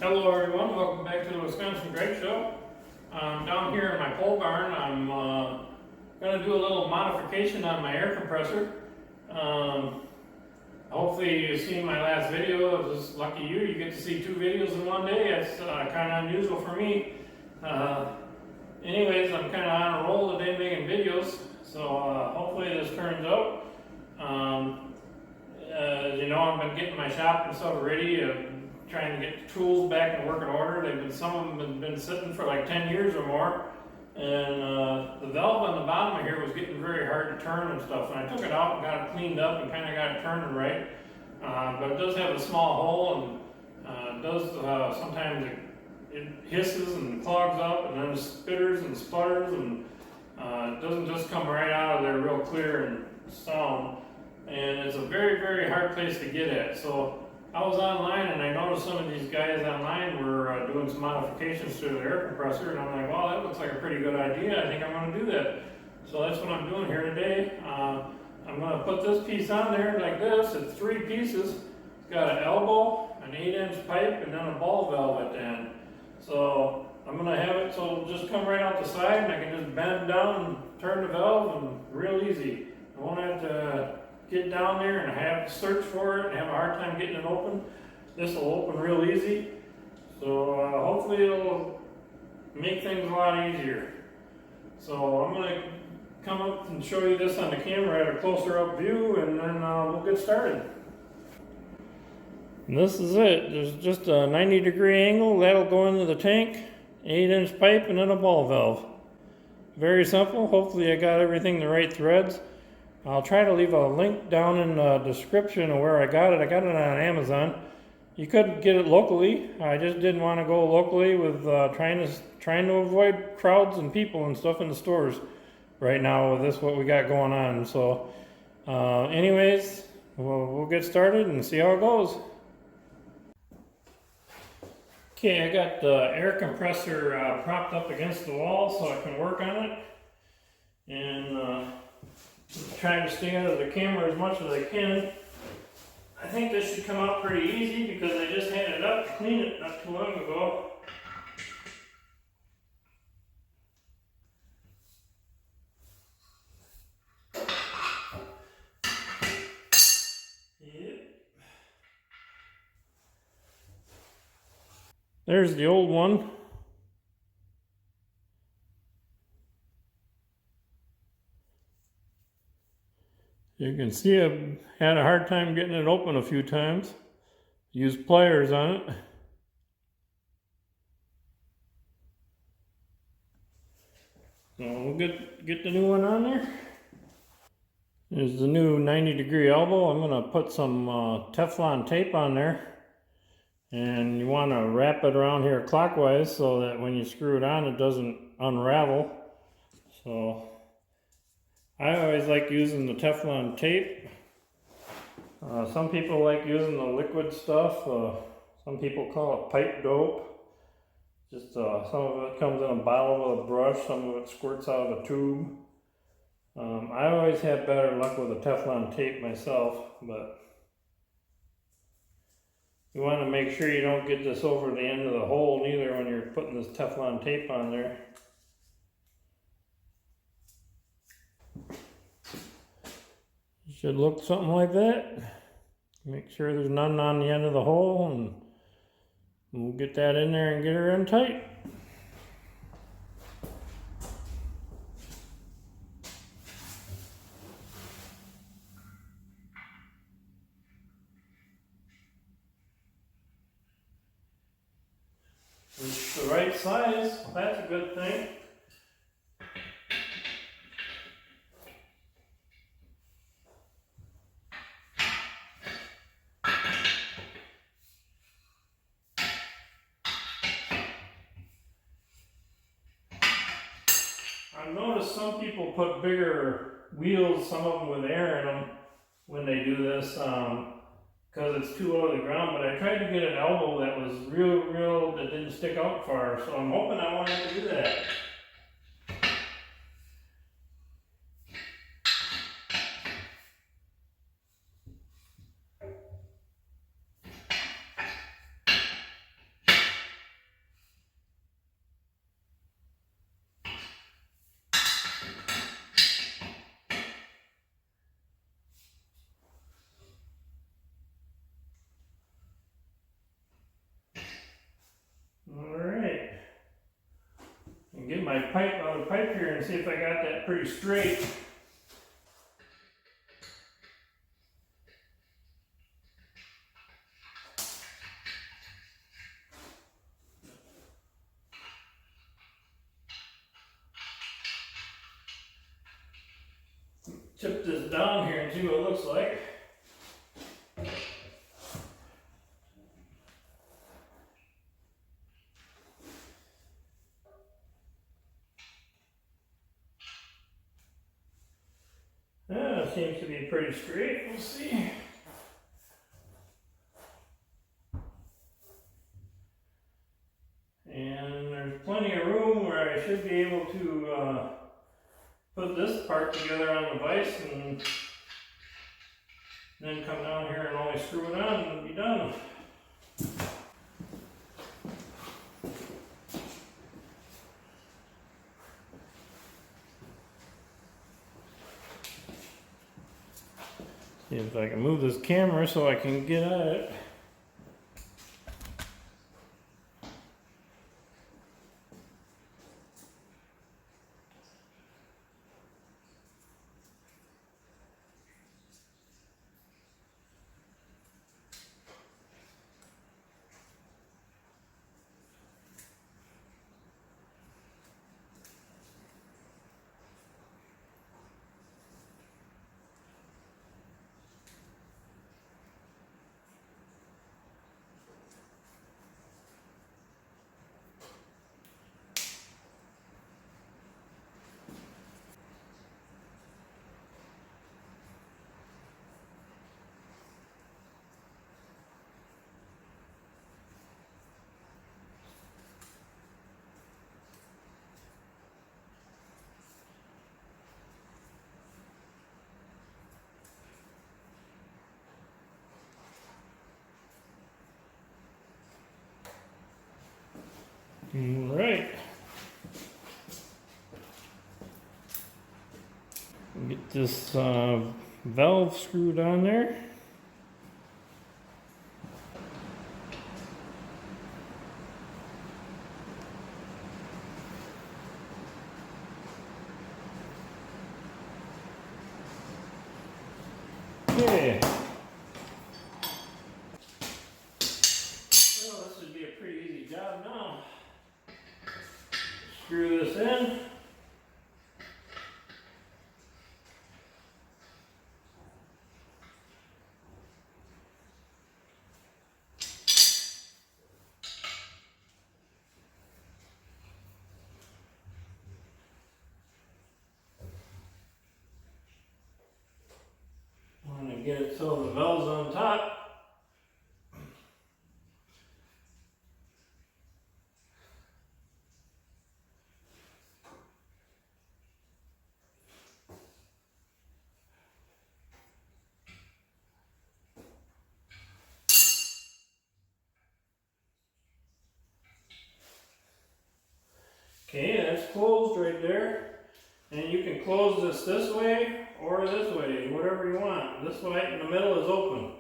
Hello everyone, welcome back to the Wisconsin Greg Show. Down here in my pole barn, I'm going to do a little modification on my air compressor. Hopefully you've seen my last video. It's lucky you get to see two videos in one day. It's kind of unusual for me. Anyways, I'm kind of on a roll today making videos, so hopefully this turns out. As you know, I've been getting my shop and stuff ready, trying to get the tools back in working order. Some of them have been sitting for like 10 years or more, and the valve on the bottom of here was getting very hard to turn and stuff, and I took it out and got it cleaned up and kind of got it turning right. But it does have a small hole, and sometimes it hisses and clogs up, and then it spitters and sputters, and it doesn't just come right out of there real clear and sound. And it's a very, very hard place to get at. So I was online and I noticed some of these guys online were doing some modifications to the air compressor, and I'm like, well, that looks like a pretty good idea. I think I'm going to do that. So that's what I'm doing here today. I'm going to put this piece on there like this. It's three pieces. It's got an elbow, an 8-inch pipe, and then a ball valve at the end. So I'm going to have it so it'll just come right out the side, and I can just bend down and turn the valve, and real easy. I won't have to get down there and have to search for it and have a hard time getting it open. This will open real easy. So hopefully it'll make things a lot easier. So I'm going to come up and show you this on the camera at a closer up view, and then we'll get started. And this is it. There's just a 90-degree angle. That'll go into the tank, 8-inch pipe, and then a ball valve. Very simple. Hopefully I got everything the right threads. I'll try to leave a link down in the description of where I got it. I got it on Amazon. You could get it locally. I just didn't want to go locally with trying to avoid crowds and people and stuff in the stores right now with this what we got going on. So anyways, we'll get started and see how it goes. Okay, I got the air compressor propped up against the wall so I can work on it, and trying to stay out of the camera as much as I can. I think this should come out pretty easy because I just had it up to clean it not too long ago. Yep. There's the old one. You can see I've had a hard time getting it open a few times. Used pliers on it. So we'll get the new one on there. There's the new 90-degree elbow. I'm going to put some Teflon tape on there. And you want to wrap it around here clockwise so that when you screw it on, it doesn't unravel. So I always like using the Teflon tape. Some people like using the liquid stuff. Some people call it pipe dope. Just some of it comes in a bottle with a brush, some of it squirts out of a tube. I always have better luck with the Teflon tape myself, but you want to make sure you don't get this over the end of the hole neither when you're putting this Teflon tape on there. Should look something like that. Make sure there's none on the end of the hole, and we'll get that in there and get her in tight. It's the right size, that's a good thing. I've noticed some people put bigger wheels, some of them with air in them, when they do this, because it's too low to the ground. But I tried to get an elbow that was real, that didn't stick out far, so I'm hoping I won't have to do that. my other pipe here and see if I got that pretty straight. Tip this down here and see what it looks like. Seems to be pretty straight. We'll see. And there's plenty of room where I should be able to put this part together on the vise and then come down here and only screw it on and be done. See if I can move this camera so I can get at it. All right. Get this valve screwed on there. Okay. Well, this would be a pretty easy job now. Screw this in. I'm going to get it so the valve's on top. Okay, that's closed right there. And you can close this way or this way, whatever you want. This light in the middle is open.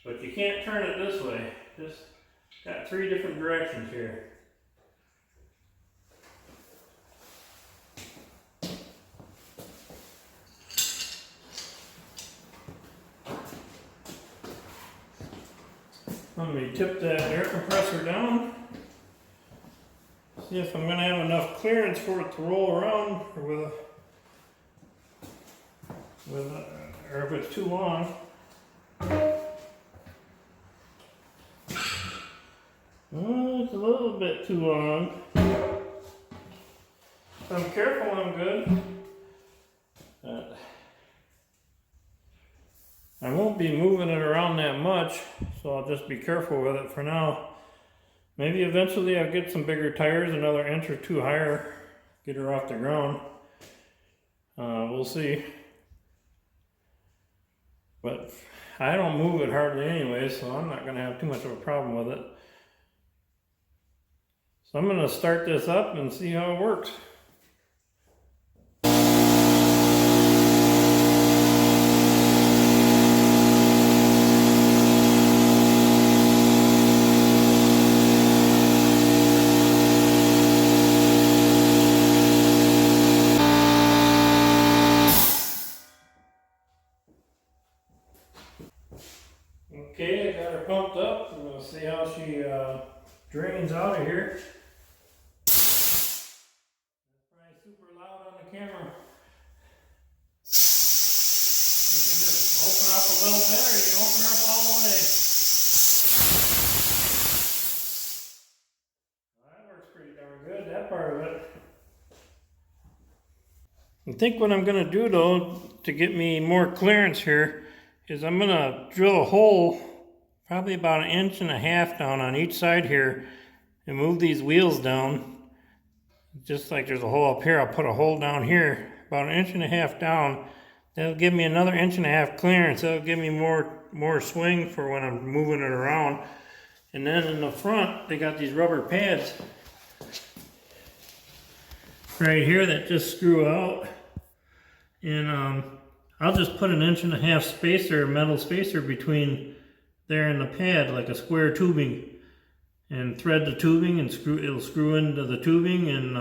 But you can't turn it this way. Just got 3 different directions here. Let me tip that air compressor down. See if I'm going to have enough clearance for it to roll around, or or if it's too long. It's a little bit too long. If I'm careful, I'm good. I won't be moving it around that much, so I'll just be careful with it for now. Maybe eventually I'll get some bigger tires, another inch or 2 higher, get her off the ground. We'll see. But I don't move it hardly anyway, so I'm not going to have too much of a problem with it. So I'm going to start this up and see how it works. the drains out of here. That's probably super loud on the camera. You can just open up a little bit, or you can open her up all the way. Well, that works pretty darn good, that part of it. I think what I'm going to do though, to get me more clearance here, is I'm going to drill a hole probably about 1.5 inches down on each side here and move these wheels down. Just like there's a hole up here, I'll put a hole down here about 1.5 inches down. That'll give me another 1.5 inches clearance. That'll give me more swing for when I'm moving it around. And then in the front, they got these rubber pads right here that just screw out. And I'll just put 1.5 inch spacer, metal spacer between there and the pad, like a square tubing, and thread the tubing and it'll screw into the tubing, and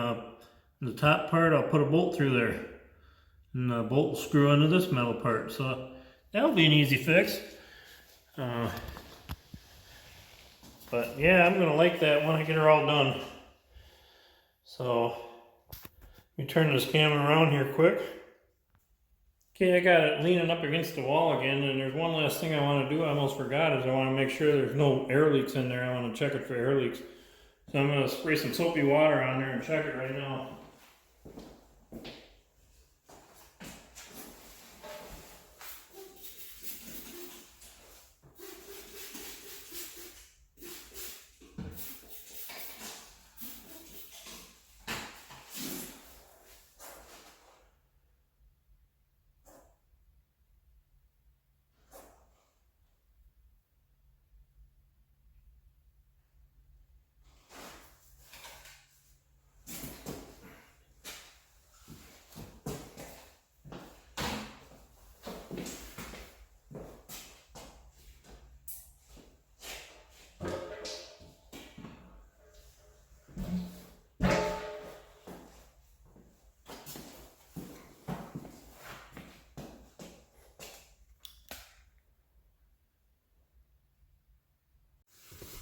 the top part I'll put a bolt through there, and the bolt will screw into this metal part. So that'll be an easy fix. But yeah, I'm gonna like that when I get her all done. So let me turn this camera around here quick. Okay, I got it leaning up against the wall again, and there's one last thing I want to do. I almost forgot, is I want to make sure there's no air leaks in there. I want to check it for air leaks. So I'm going to spray some soapy water on there and check it right now.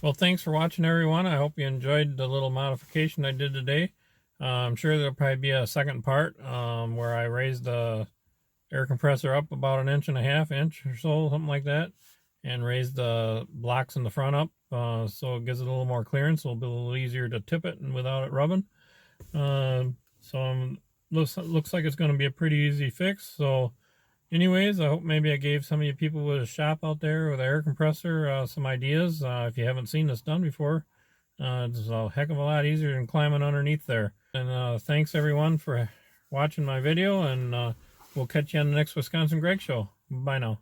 Well, thanks for watching, everyone. I hope you enjoyed the little modification I did today. I'm sure there'll probably be a second part where I raised the air compressor up about 1.5 inches or so, something like that, and raised the blocks in the front up so it gives it a little more clearance. It'll be a little easier to tip it and without it rubbing. Looks like it's going to be a pretty easy fix. So anyways, I hope maybe I gave some of you people with a shop out there with an air compressor some ideas. If you haven't seen this done before, it's a heck of a lot easier than climbing underneath there. And thanks everyone for watching my video, and we'll catch you on the next Wisconsin Greg Show. Bye now.